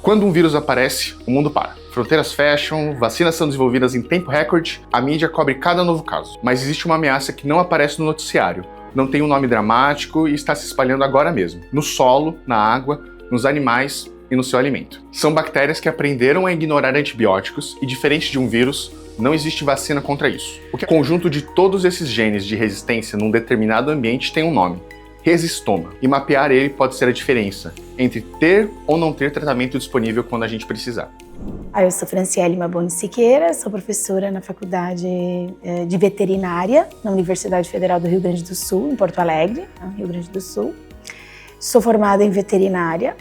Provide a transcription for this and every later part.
Quando um vírus aparece, o mundo para. Fronteiras fecham, vacinas são desenvolvidas em tempo recorde, a mídia cobre cada novo caso. Mas existe uma ameaça que não aparece no noticiário, não tem um nome dramático e está se espalhando agora mesmo. No solo, na água, nos animais e no seu alimento. São bactérias que aprenderam a ignorar antibióticos e, diferente de um vírus, não existe vacina contra isso. O conjunto de todos esses genes de resistência num determinado ambiente tem um nome: resistoma. E mapear ele pode ser a diferença entre ter ou não ter tratamento disponível quando a gente precisar. Eu sou Franciele Maboni Siqueira, sou professora na Faculdade de Veterinária na Universidade Federal do Rio Grande do Sul, em Porto Alegre, Rio Grande do Sul. Sou formada em veterinária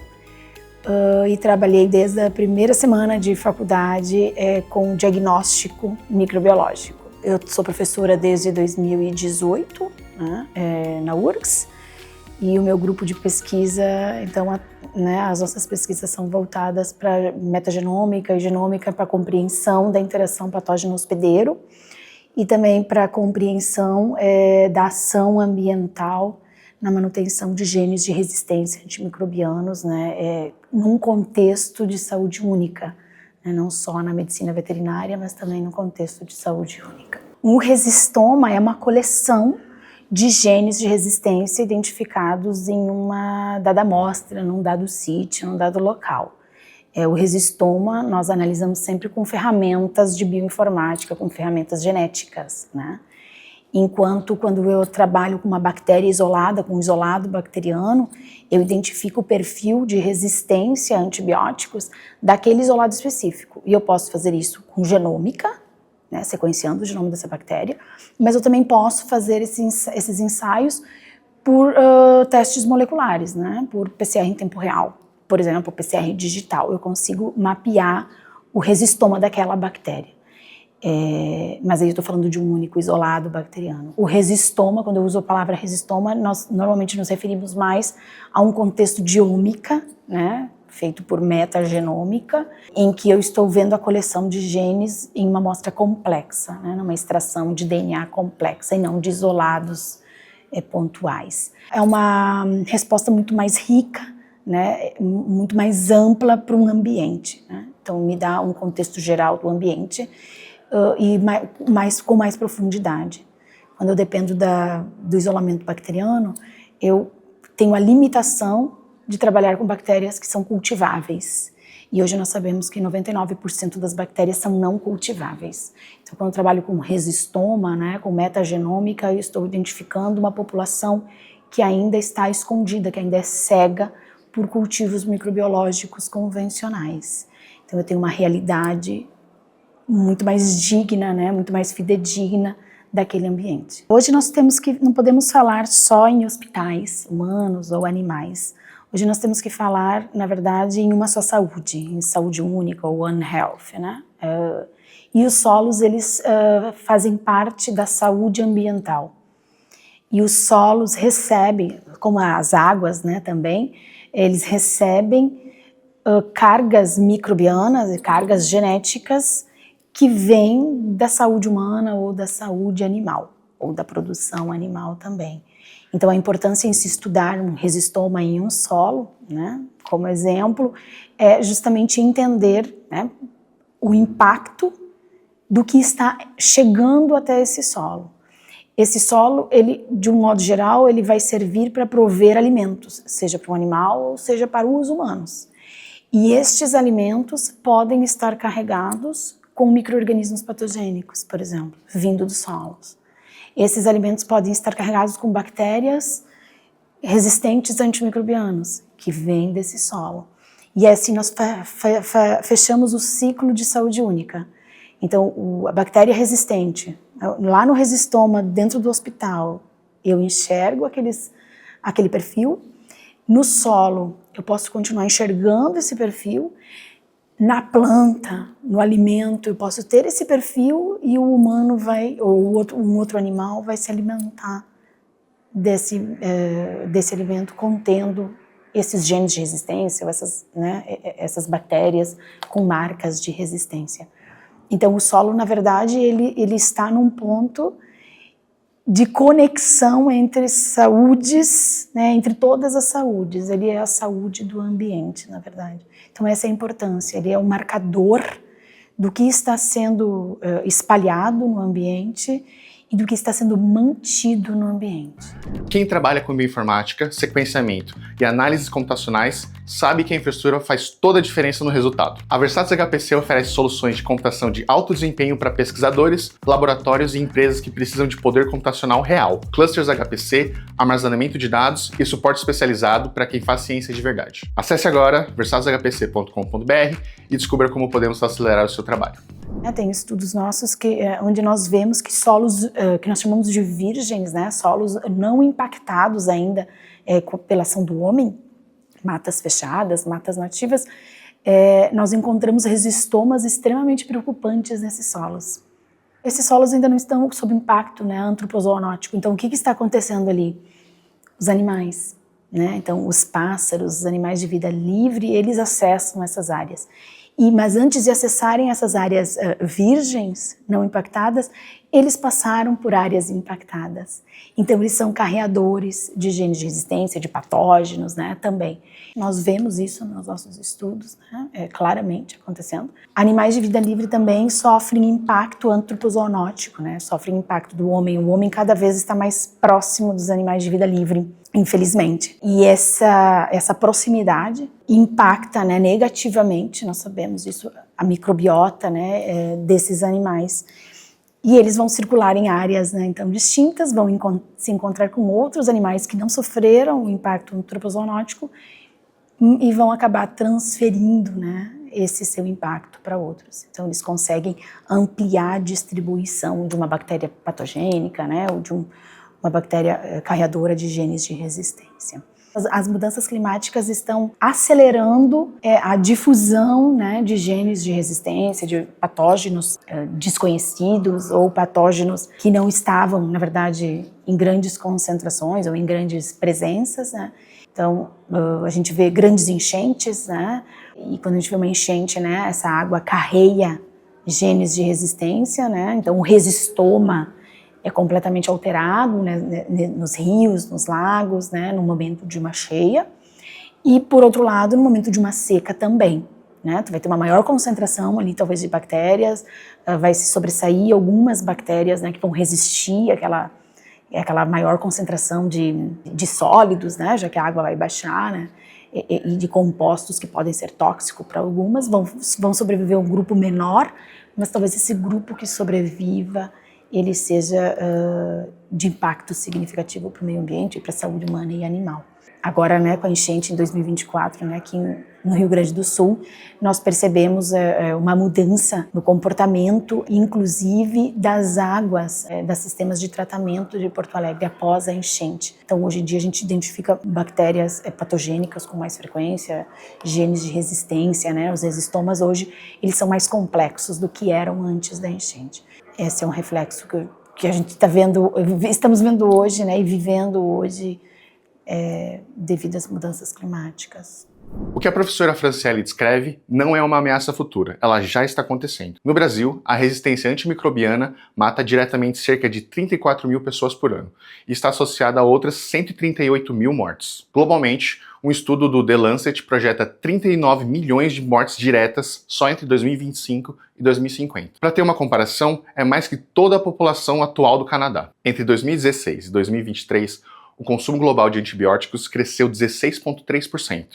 e trabalhei desde a primeira semana de faculdade com diagnóstico microbiológico. Eu sou professora desde 2018, na URGS, e o meu grupo de pesquisa, então, as nossas pesquisas são voltadas para metagenômica e genômica, para a compreensão da interação patógeno-hospedeiro e também para a compreensão da ação ambiental na manutenção de genes de resistência antimicrobianos, num contexto de saúde única, não só na medicina veterinária, mas também no contexto de saúde única. O resistoma é uma coleção de genes de resistência identificados em uma dada amostra, num dado sítio, num dado local. O resistoma nós analisamos sempre com ferramentas de bioinformática, com ferramentas genéticas, Enquanto quando eu trabalho com uma bactéria isolada, com um isolado bacteriano, eu identifico o perfil de resistência a antibióticos daquele isolado específico. E eu posso fazer isso com genômica, sequenciando o genoma dessa bactéria, mas eu também posso fazer esses ensaios por testes moleculares, por PCR em tempo real. Por exemplo, PCR digital, eu consigo mapear o resistoma daquela bactéria. Mas aí eu estou falando de um único isolado bacteriano. O resistoma, quando eu uso a palavra resistoma, nós normalmente nos referimos mais a um contexto de ômica, feito por metagenômica, em que eu estou vendo a coleção de genes em uma amostra complexa, numa extração de DNA complexa e não de isolados pontuais. É uma resposta muito mais rica, muito mais ampla para um ambiente. Então me dá um contexto geral do ambiente e com mais profundidade. Quando eu dependo do isolamento bacteriano, eu tenho a limitação de trabalhar com bactérias que são cultiváveis. E hoje nós sabemos que 99% das bactérias são não cultiváveis. Então, quando eu trabalho com resistoma, com metagenômica, eu estou identificando uma população que ainda está escondida, que ainda é cega por cultivos microbiológicos convencionais. Então, eu tenho uma realidade muito mais digna, muito mais fidedigna daquele ambiente. Hoje nós não podemos falar só em hospitais humanos ou animais. Hoje nós temos que falar, na verdade, em uma só saúde, em saúde única ou One Health, E os solos, eles fazem parte da saúde ambiental. E os solos recebem, como as águas, também, eles recebem cargas microbianas e cargas genéticas que vêm da saúde humana ou da saúde animal, ou da produção animal também. Então, a importância em se estudar um resistoma em um solo, como exemplo, é justamente entender o impacto do que está chegando até esse solo. Esse solo, ele, de um modo geral, ele vai servir para prover alimentos, seja para o animal ou seja para os humanos. E estes alimentos podem estar carregados com micro-organismos patogênicos, por exemplo, vindo dos solos. Esses alimentos podem estar carregados com bactérias resistentes a antimicrobianos, que vêm desse solo. E assim nós fechamos o ciclo de saúde única. Então, a bactéria resistente, lá no resistoma, dentro do hospital, eu enxergo aquele perfil. No solo, eu posso continuar enxergando esse perfil. Na planta, no alimento, eu posso ter esse perfil e o humano um outro animal vai se alimentar desse alimento contendo esses genes de resistência, ou essas bactérias com marcas de resistência. Então, o solo, na verdade, ele está num ponto de conexão entre saúdes, né, entre todas as saúdes. Ele é a saúde do ambiente, na verdade. Então essa é a importância, ele é um marcador do que está sendo espalhado no ambiente e do que está sendo mantido no ambiente. Quem trabalha com bioinformática, sequenciamento e análises computacionais sabe que a infraestrutura faz toda a diferença no resultado. A Versatis HPC oferece soluções de computação de alto desempenho para pesquisadores, laboratórios e empresas que precisam de poder computacional real, clusters HPC, armazenamento de dados e suporte especializado para quem faz ciência de verdade. Acesse agora versatilshpc.com.br e descubra como podemos acelerar o seu trabalho. Tem estudos nossos onde nós vemos que solos que nós chamamos de virgens, né, solos não impactados ainda pela ação do homem, matas fechadas, matas nativas, nós encontramos resistomas extremamente preocupantes nesses solos. Esses solos ainda não estão sob impacto, né, antropozoonótico. Então, o que está acontecendo ali? Os animais, né? Então, os pássaros, os animais de vida livre, eles acessam essas áreas. Mas antes de acessarem essas áreas virgens, não impactadas, eles passaram por áreas impactadas. Então, eles são carreadores de genes de resistência, de patógenos, né, também. Nós vemos isso nos nossos estudos, né, claramente acontecendo. Animais de vida livre também sofrem impacto antropozoonótico, né, sofrem impacto do homem. O homem cada vez está mais próximo dos animais de vida livre, infelizmente. E essa proximidade impacta, né, negativamente, nós sabemos isso, a microbiota, né, desses animais. E eles vão circular em áreas, né, então, distintas, vão se encontrar com outros animais que não sofreram o impacto antropozoonótico e vão acabar transferindo, né, esse seu impacto para outros. Então, eles conseguem ampliar a distribuição de uma bactéria patogênica, né, ou de uma bactéria carreadora de genes de resistência. As mudanças climáticas estão acelerando a difusão, né, de genes de resistência, de patógenos desconhecidos ou patógenos que não estavam, na verdade, em grandes concentrações ou em grandes presenças, né? Então, a gente vê grandes enchentes, né? E quando a gente vê uma enchente, né, essa água carrega genes de resistência, né? Então, o resistoma é completamente alterado, né, nos rios, nos lagos, né, no momento de uma cheia. E, por outro lado, no momento de uma seca também, né? Tu vai ter uma maior concentração ali, talvez, de bactérias, vai se sobressair algumas bactérias, né, que vão resistir àquela maior concentração de sólidos, né, já que a água vai baixar, né, e de compostos que podem ser tóxicos para algumas, vão sobreviver um grupo menor, mas talvez esse grupo que sobreviva ele seja de impacto significativo para o meio ambiente e para a saúde humana e animal. Agora, né, com a enchente em 2024, né, aqui no Rio Grande do Sul, nós percebemos uma mudança no comportamento, inclusive das águas, dos sistemas de tratamento de Porto Alegre após a enchente. Então, hoje em dia, a gente identifica bactérias patogênicas com mais frequência, genes de resistência, né, os resistomas hoje, eles são mais complexos do que eram antes da enchente. Esse é um reflexo que a gente está vendo, estamos vendo hoje, né, e vivendo hoje devido às mudanças climáticas. O que a professora Franciele descreve não é uma ameaça futura, ela já está acontecendo. No Brasil, a resistência antimicrobiana mata diretamente cerca de 34 mil pessoas por ano e está associada a outras 138 mil mortes. Globalmente, um estudo do The Lancet projeta 39 milhões de mortes diretas só entre 2025 e 2050. Para ter uma comparação, é mais que toda a população atual do Canadá. Entre 2016 e 2023, o consumo global de antibióticos cresceu 16,3%,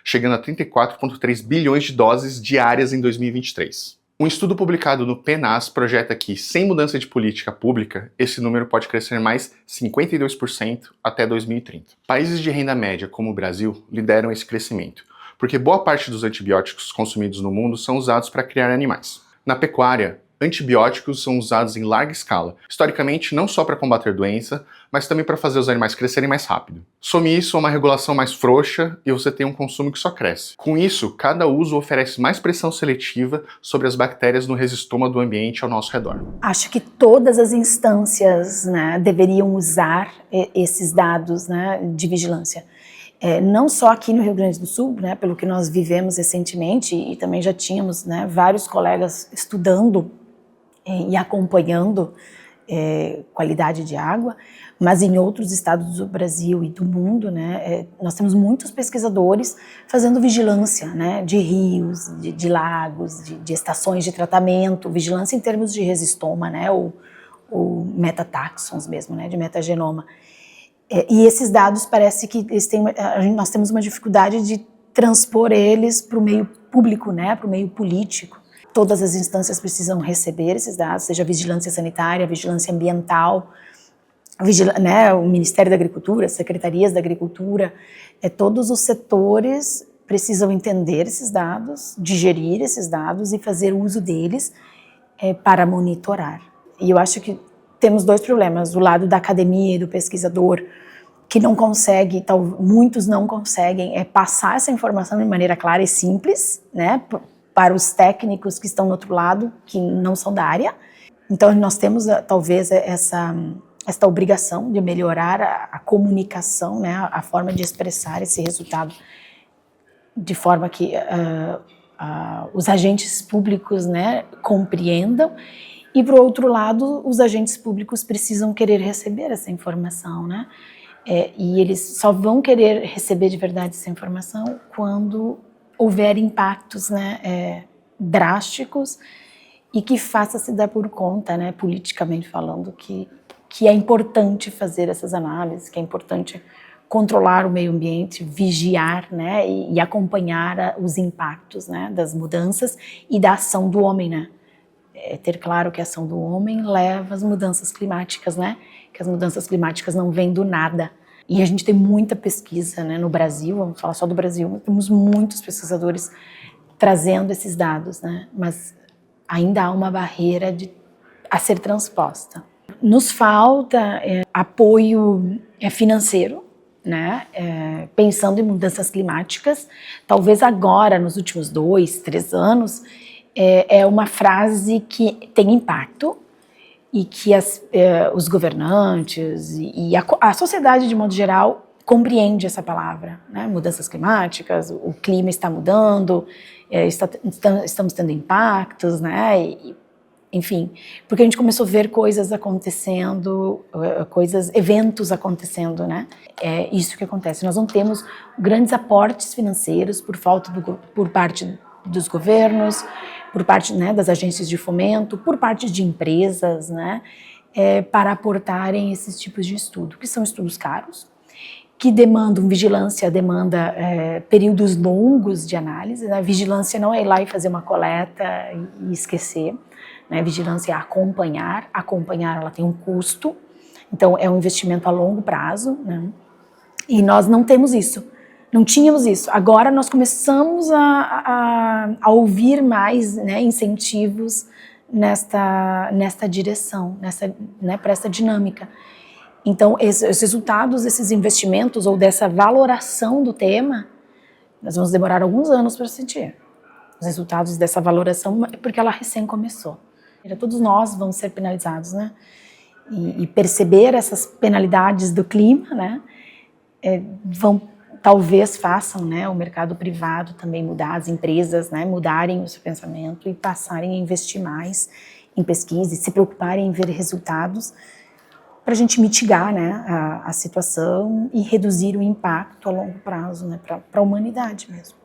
chegando a 34,3 bilhões de doses diárias em 2023. Um estudo publicado no PNAS projeta que, sem mudança de política pública, esse número pode crescer mais 52% até 2030. Países de renda média, como o Brasil, lideram esse crescimento, porque boa parte dos antibióticos consumidos no mundo são usados para criar animais. Na pecuária, antibióticos são usados em larga escala, historicamente não só para combater doença, mas também para fazer os animais crescerem mais rápido. Some isso a uma regulação mais frouxa e você tem um consumo que só cresce. Com isso, cada uso oferece mais pressão seletiva sobre as bactérias no resistoma do ambiente ao nosso redor. Acho que todas as instâncias, né, deveriam usar esses dados, né, de vigilância. Não só aqui no Rio Grande do Sul, né, pelo que nós vivemos recentemente, e também já tínhamos, né, vários colegas estudando e acompanhando qualidade de água, mas em outros estados do Brasil e do mundo, né, nós temos muitos pesquisadores fazendo vigilância, né, de rios, de lagos, de estações de tratamento, vigilância em termos de resistoma, né, ou metatáxons mesmo, né, de metagenoma. E esses dados parece que nós temos uma dificuldade de transpor eles para o meio público, né, para o meio político. Todas as instâncias precisam receber esses dados, seja a vigilância sanitária, a vigilância ambiental, né, o Ministério da Agricultura, as secretarias da Agricultura, todos os setores precisam entender esses dados, digerir esses dados e fazer uso deles para monitorar. E eu acho que temos dois problemas, do lado da academia e do pesquisador, que não consegue, muitos não conseguem passar essa informação de maneira clara e simples, né, para os técnicos que estão no outro lado, que não são da área. Então nós temos talvez esta obrigação de melhorar a comunicação, né, a forma de expressar esse resultado de forma que os agentes públicos, né, compreendam. E, por outro lado, os agentes públicos precisam querer receber essa informação, né? E eles só vão querer receber de verdade essa informação quando houver impactos, né, drásticos e que faça se dar por conta, né, politicamente falando, que é importante fazer essas análises, que é importante controlar o meio ambiente, vigiar, né, e acompanhar os impactos, né, das mudanças e da ação do homem, né? Ter claro que a ação do homem leva às mudanças climáticas, né? Que as mudanças climáticas não vêm do nada. E a gente tem muita pesquisa, né, no Brasil, vamos falar só do Brasil, temos muitos pesquisadores trazendo esses dados, né? Mas ainda há uma barreira a ser transposta. Nos falta apoio financeiro, né? Pensando em mudanças climáticas, talvez agora, nos últimos 2, 3 anos, é uma frase que tem impacto e que os governantes e a sociedade de modo geral compreende essa palavra, né? Mudanças climáticas, o clima está mudando, estamos tendo impactos, né? Enfim, porque a gente começou a ver coisas acontecendo, eventos acontecendo, né? É isso que acontece. Nós não temos grandes aportes financeiros por parte dos governos, por parte, né, das agências de fomento, por parte de empresas, né, para aportarem esses tipos de estudo, que são estudos caros, que demandam vigilância, demanda períodos longos de análise, né? Vigilância não é ir lá e fazer uma coleta e esquecer, né? Vigilância é acompanhar ela tem um custo, então é um investimento a longo prazo, né? E nós não temos isso. Não tínhamos isso. Agora nós começamos a ouvir mais, né, incentivos nesta direção, né, para essa dinâmica. Então, os resultados desses investimentos ou dessa valoração do tema, nós vamos demorar alguns anos para sentir. Os resultados dessa valoração, porque ela recém começou. Todos nós vamos ser penalizados, né? E perceber essas penalidades do clima, né, talvez façam, né, o mercado privado também mudar, as empresas, né, mudarem o seu pensamento e passarem a investir mais em pesquisa e se preocuparem em ver resultados para a gente mitigar, né, a situação e reduzir o impacto a longo prazo, né, para a humanidade mesmo.